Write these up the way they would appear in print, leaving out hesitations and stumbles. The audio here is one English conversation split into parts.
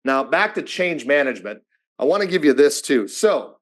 Now, back to change management, I want to give you this too. So,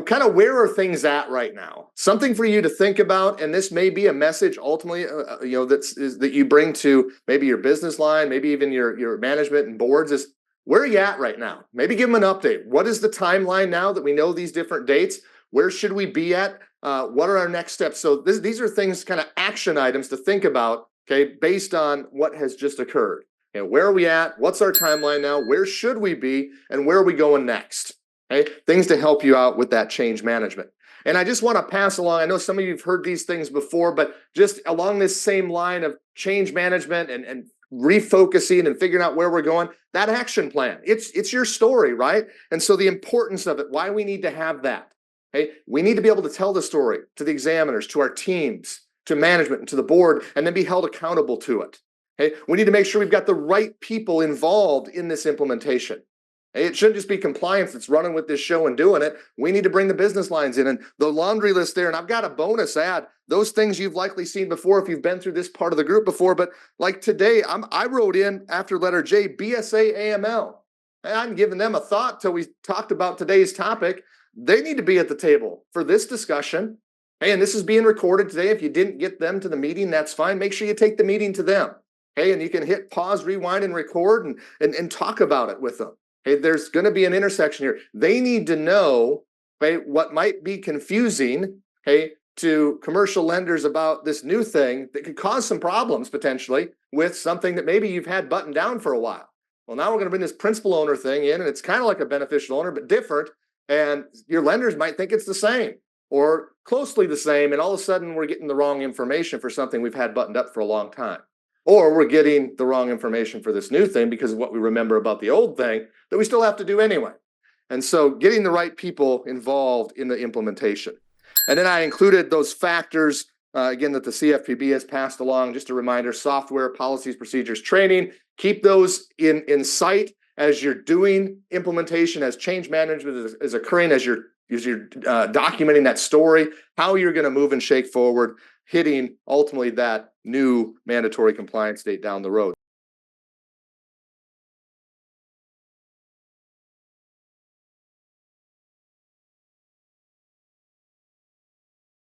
kind of where are things at right now? Something for you to think about, and this may be a message ultimately, that you bring to maybe your business line, maybe even your management and boards. Is where are you at right now? Maybe give them an update. What is the timeline now that we know these different dates? Where should we be at? What are our next steps? So these are things, kind of action items to think about. Okay, based on what has just occurred. Where are we at? What's our timeline now? Where should we be? And where are we going next? Okay, things to help you out with that change management. And I just want to pass along, I know some of you have heard these things before, but just along this same line of change management and refocusing and figuring out where we're going, that action plan, it's your story, right? And so the importance of it, why we need to have that. Okay, we need to be able to tell the story to the examiners, to our teams, to management, and to the board, and then be held accountable to it. Okay, we need to make sure we've got the right people involved in this implementation. It shouldn't just be compliance that's running with this show and doing it. We need to bring the business lines in and the laundry list there. And I've got a bonus ad. Those things you've likely seen before if you've been through this part of the group before. But like today, I wrote in after letter J, BSA AML. I hadn't given them a thought till we talked about today's topic. They need to be at the table for this discussion. Hey, and this is being recorded today. If you didn't get them to the meeting, that's fine. Make sure you take the meeting to them. Okay, and you can hit pause, rewind, and record and talk about it with them. Okay, there's going to be an intersection here. They need to know, okay, what might be confusing, okay, to commercial lenders about this new thing that could cause some problems potentially with something that maybe you've had buttoned down for a while. Well, now we're going to bring this principal owner thing in, and it's kind of like a beneficial owner, but different. And your lenders might think it's the same or closely the same. And all of a sudden we're getting the wrong information for something we've had buttoned up for a long time. Or we're getting the wrong information for this new thing because of what we remember about the old thing that we still have to do anyway. And so getting the right people involved in the implementation. And then I included those factors, again, that the CFPB has passed along. Just a reminder, software, policies, procedures, training. Keep those in sight as you're doing implementation, as change management is occurring, as you're documenting that story, how you're going to move and shake forward, hitting ultimately that new mandatory compliance date down the road.